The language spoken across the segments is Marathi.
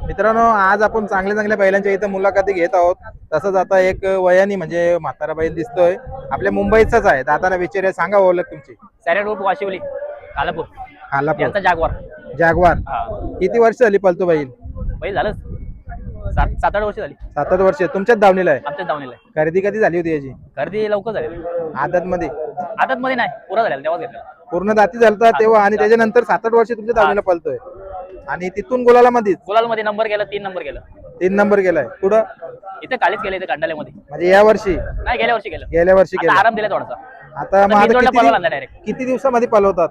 मित्रांनो, आज आपण चांगल्या चांगल्या बैलांच्या इथं मुलाखती घेत आहोत. तसंच आता एक वयानी म्हणजे म्हातारा बैल दिसतोय, आपल्या मुंबईचाच आहे. दादाला विचारूया, सांगा ओळख तुमची. सॅरेट रूट वाशिवली कालापूर खालापूर यांचा जागवार. जागवार. हा किती वर्ष झाली पळतो बैल? बैल झालं 7-8 वर्ष झाली. 7-8 वर्ष तुमच्याच दावणीला आहे. आमच्याच दावणीला आहे. खरेदी कधी झाली होती याची? गर्दी लवकर झाली. आदत मध्ये? आदत मध्ये नाही, पुरा झालेला तेव्हा घेतलं. पूर्ण दाती झालता तेव्हा, आणि त्याच्यानंतर 7-8 वर्ष तुमच्या दावणीला पळतोय. आणि तिथून गुलाला मध्ये गुलाल मध्ये नंबर गेला, 3 नंबर गेला. 3 नंबर गेलाय. पुढं इथे कालीच गेले, इथे कांडाल्यामध्ये म्हणजे या वर्षी? नाही, गेल्या वर्षी गेलं. गेल्या वर्षी आता केलं. आराम दिला थोडासा. आता मग आता पळवला डायरेक्ट. किती दिवसामध्ये पळवतात?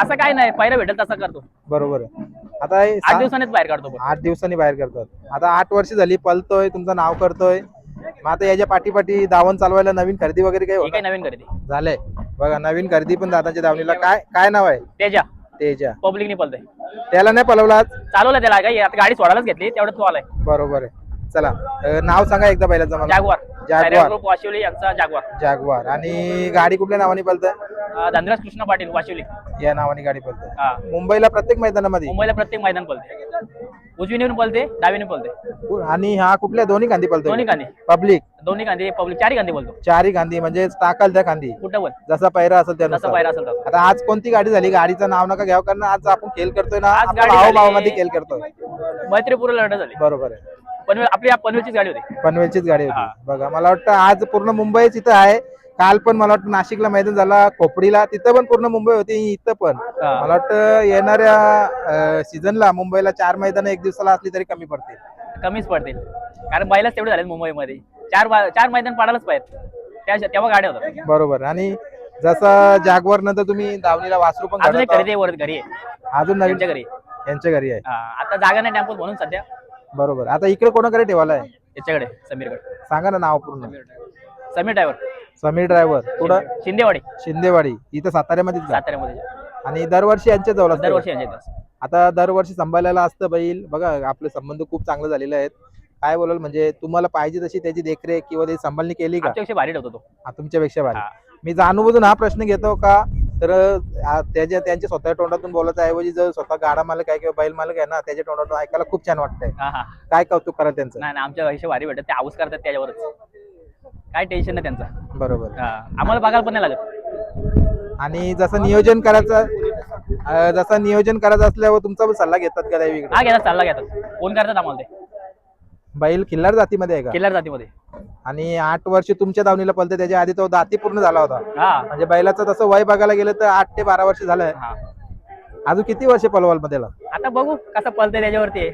असं काय नाही, पहिला भेटेल तसा करतो. बरोबर आहे. आता हे 8 दिवसांनीच बाहेर काढतो. 8 दिवसांनी बाहेर करतात. आता 8 वर्ष झाली पळतोय, तुमचं नाव करतोय. मग आता याच्या पाठीपाठी दावण चालवायला नवीन खरेदी वगैरे काही ही काही नवीन खरेदी झालंय? बघा, नवीन खरेदी पण दादाच्या दावणीला. काय काय नाव आहे? तेजा. तेजा. पब्लिकनी पळतोय. त्याला नाही पळवला आज? चालवलं त्याला, काही आता गाडी सोडायलाच घेतली, तेवढं तो आलाय. बरोबर आहे. चला, नाव सांगा एकदा बैलाचं मला. जागवार. जागवार. ग्रुप वाशिवली यांचा जागवार. जागवार. आणि गाडी कुठल्या नावाने पळतंय? धनराज कृष्ण पाटील वाशिवली या नावाने गाडी पळतंय. हा. मुंबईला प्रत्येक मैदानामध्ये? मुंबईला प्रत्येक मैदान पळते. उजवीने पळते, डावीने पळते. आणि हा कुठल्या दोन्ही गांधी पळतोय? दोन्ही गांधी. पब्लिक? दोन्ही गांधी पब्लिक, 4 गांधी बोलतो. 4 गांधी म्हणजे टाकाल त्या गांधी कुठं पण जसा पैरा असेल जसा त्यानुसार. पायरा असेल तसा. आता आज कोणती गाडी झाली? गाडीचं नाव नका घ्यावं, कारण आज आपण खेळ करतोय ना, आज आपण गाडी भावाभावामध्ये झाली. खेळ करतोय. मैत्रीपूर लढत झाली. बरोबर आहे. पनवेल, आपली पनवेलचीच गाडी होती. पनवेलचीच गाडी हा. होती. बघा, मला वाटतं आज पूर्ण मुंबईच इथं आहे. काल पण मला वाटतं नाशिकला मैदान झाला, खोपडीला, तिथं पण पूर्ण मुंबई होती. इथं पण हा. मला वाटतं येणाऱ्या सीझनला मुंबईला 4 मैदान एक दिवसाला असली तरी कमी पडतील. कमीच पडतील, कारण बैलाच तेवढे झाले मुंबईमध्ये. 4 मैदान पाडायलाच पाहिजे, तेव्हा गाड्या होतात. बरोबर. आणि जसं जागवार नंतर तुम्ही दावणीला वासरू पण अजून एक घडवता. खरेदी आहे, वर घरी आहे. अजून नवीन त्यांच्या घरी. यांच्या घरी आहे. आता जागा नाही टेम्पोत म्हणून सध्या. बरोबर. आता इकडे कोणाकडे ठेवायला आहे? याच्याकडे समीरकडे. सांगा ना नाव पूर्ण. समीर ड्रायव्हर. समीर ड्रायव्हर. पुढं? शिंदेवाडी. शिंदेवाडी. इथं साताऱ्यामध्येच का? साताऱ्यामध्ये. आणि दरवर्षी यांच्या जवळ असतं? दरवर्षी यांच्या इथं. आता दरवर्षी सांभाळायला असतं बैल. बघा, आपले संबंध खूप चांगले झालेले आहेत. काय बोलाल, म्हणजे तुम्हाला पाहिजे तशी त्याची देखरेख किंवा त्याची सांभाळणी केली का? आमच्यापेक्षा भारी ठेवतो तो. तुमच्यापेक्षा भारी. हा. मी जाणून हा प्रश्न घेतो का, तर त्यांच्या स्वतः तोंडातून बोलायच्या ऐवजी जर स्वतः गाडा मालक आहे किंवा बैल मालक आहे ना, त्याच्या तोंडातून ऐकायला खूप छान वाटतंय. काय कौतुक करा त्यांचं. नाही, आमच्या पेक्षा भारी भेटत. ते हाऊस करतात त्याच्यावरच, काय टेन्शन नाही त्यांचं. बरोबर. आम्हाला बघायला पण नाही लागत. आणि जसं नियोजन करायचं असल्यावर तुमचा पण सल्ला घेतात का त्यावेळी? हा, घेतात, चालला घेतात. फोन करतात आम्हाला ते. बैल खिल्लार जातीमध्ये आहे का? किल्लार जातीमध्ये. आणि 8 वर्ष तुमच्या दावणीला पळते, त्याच्या आधी तो दाती पूर्ण झाला होता. हा. म्हणजे बैलाचं तसं वय बघायला गेलं तर 8 ते 12 वर्ष झालंय. हा. अजून किती वर्ष पळवाल मग त्याला? आता बघू कसं पळतंय त्याच्यावरती आहे.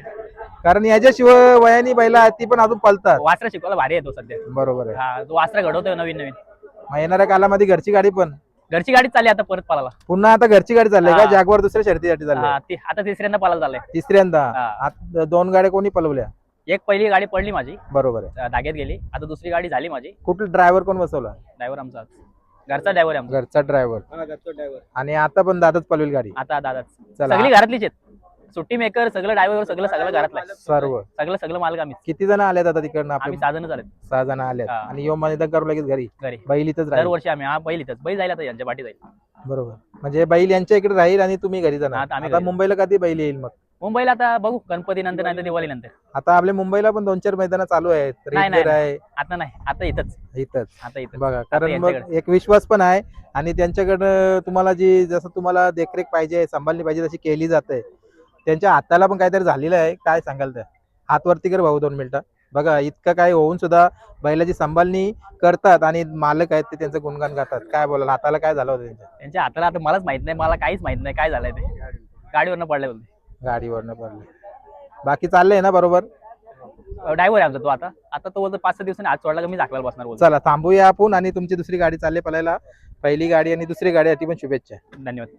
कारण याच्याशिवाय वयानी बैला आहेत ती पण अजून पळतात. वासरा शिकवायला भारी आहे तो सध्या. बरोबर आहे. हा, तो वासरा घडवतोय नवीन. मग येणाऱ्या कालामध्ये घरची गाडी पण? घरची गाडी चालली आता परत पालाला. पुन्हा आता घरची गाडी चालली का? हा. जागवार दुसऱ्या शर्यतीसाठी चालली? आता तिसऱ्यांदा पालायला चाललंय. तिसऱ्यांदा? हा. आता 2 गाड्या कोणी पळवल्या? एक पहिली गाडी पडली माझी, बरोबर आहे. धाग्यात गेली. आता दुसरी गाडी झाली माझी. कुठला ड्रायव्हर कोण बसवला? ड्रायव्हर आमचा घरचा ड्रायव्हर आहे आमचा. घरचा ड्रायव्हर. आणि आता पण दादाच पळवेल गाडी? आता दादाच. चला. सगळी घरातलीच आहेत. सुट्टी मेकर सगळं, ड्रायव्हर सगळं घरातलं आहे. सगळं मालक आम्ही. किती जण आलेत आता तिकडनं? आम्ही 6 जण झाले. 6 जण आलेत. हा. आणि यो मैदान करू लगेच घरी घरी बैल इथंच राहील? दरवर्षी आम्ही बैल इथंच. बैल जायला तर यांच्या पाठी जाईल. बरोबर. म्हणजे बैल यांच्या इकडे राहील आणि तुम्ही घरी जाणार. आता आम्ही आता घरी. मुंबईला कधी बैल येईल मग? मुंबईला आता बघू, गणपती नंतर नाही तर दिवाळी नंतर. आता आपल्या मुंबईला पण 2-4 मैदान चालू आहेत. नाही, रेडर आहे आता नाही, आता इथंच. इथंच. बघा, कारण मग यांच्याकडे. एक विश्वास पण आहे आणि त्यांच्याकडं तुम्हाला जसं तुम्हाला देखरेख पाहिजे, सांभाळली पाहिजे तशी केली जाते. त्यांच्या हाताला पण काहीतरी झालेलं आहे. काय सांगाल त्या? हात वरती कर भाऊ 2 मिनिटं. बघा, इतकं काय होऊन सुद्धा बैलाची सांभाळणी करतात आणि मालक आहेत ते त्यांचं गुणगान गातात. काय बोलाल, हाताला काय झालं होतं त्यांच्या हाताला? आता मलाच माहित नाही, मला काहीच माहित नाही काय झालंय ते. गाडीवरनं पडले बोलते. गाडीवरनं पडले. बाकी चाललंय ना बरोबर? ड्रायव्हर आहे आमचा तो. आता तो बोलतो 5-6 दिवसांनी आज सोडला का मी झाकला बसणार बोलतो. चला, थांबूया आपण आणि तुमची दुसरी गाडी चालली पळायला. पहिली गाडी आणि दुसरी गाडी याची पण शुभेच्छा. धन्यवाद.